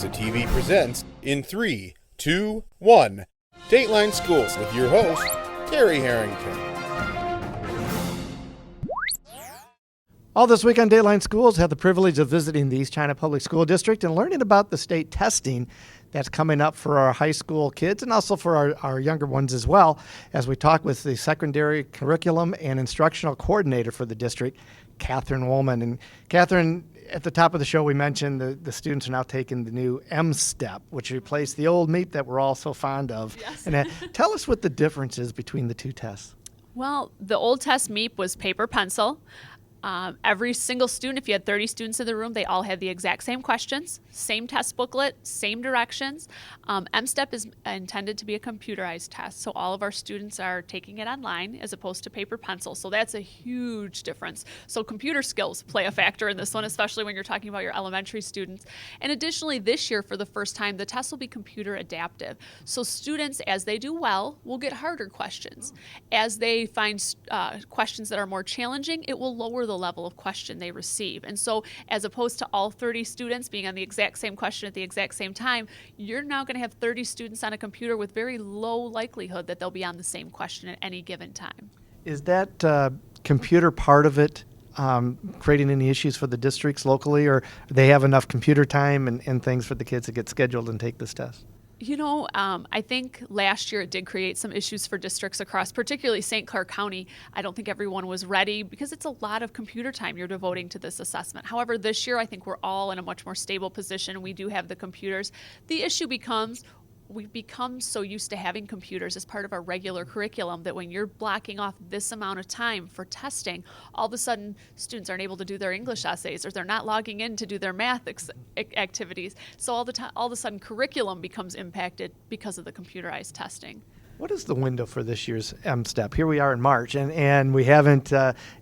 Alexa TV presents in 3, 2, 1. Dateline Schools with your host, Terry Harrington. All this week on Dateline Schools, had the privilege of visiting the East China Public School District and learning about the state testing that's coming up for our high school kids and also for our younger ones as well, as we talk with the secondary curriculum and instructional coordinator for the district, Catherine Woolman. And Catherine, at the top of the show, we mentioned the students are now taking the new M-STEP, which replaced the old MEEP that we're all so fond of. Yes. And tell us what the difference is between the two tests. Well, the old test MEEP was paper pencil. Every single student, if you had 30 students in the room, they all had the exact same questions, same test booklet, same directions. M-STEP is intended to be a computerized test, so all of our students are taking it online as opposed to paper pencil, so that's a huge difference. So computer skills play a factor in this one, especially when you're talking about your elementary students. And additionally, this year, for the first time, the test will be computer adaptive. So students, as they do well, will get harder questions. As they find questions that are more challenging, it will lower the level of question they receive. And so as opposed to all 30 students being on the exact same question at the exact same time, you're now going to have 30 students on a computer with very low likelihood that they'll be on the same question at any given time. Is that computer part of it creating any issues for the districts locally, or they have enough computer time and things for the kids to get scheduled and take this test? You know, I think last year it did create some issues for districts across, particularly St. Clair County. I don't think everyone was ready because it's a lot of computer time you're devoting to this assessment. However, this year I think we're all in a much more stable position. We do have the computers. The issue becomes we've become so used to having computers as part of our regular curriculum that when you're blocking off this amount of time for testing, all of a sudden students aren't able to do their English essays, or they're not logging in to do their math activities. So all of a sudden curriculum becomes impacted because of the computerized testing. What is the window for this year's M-STEP? Here we are in March, and we haven't,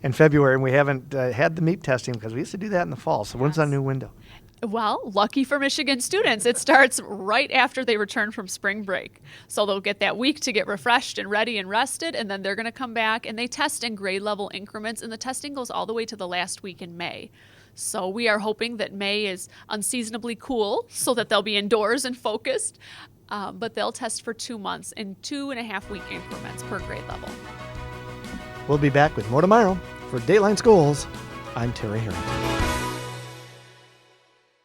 in February, and we haven't had the MEEP testing because we used to do that in the fall. So when's that new window? Well, lucky for Michigan students, it starts right after they return from spring break. So they'll get that week to get refreshed and ready and rested, and then they're going to come back and they test in grade level increments, and the testing goes all the way to the last week in May. So we are hoping that May is unseasonably cool so that they'll be indoors and focused, but they'll test for 2 months in 2.5 week increments per grade level. We'll be back with more tomorrow. For Dateline Schools, I'm Terry Harrington.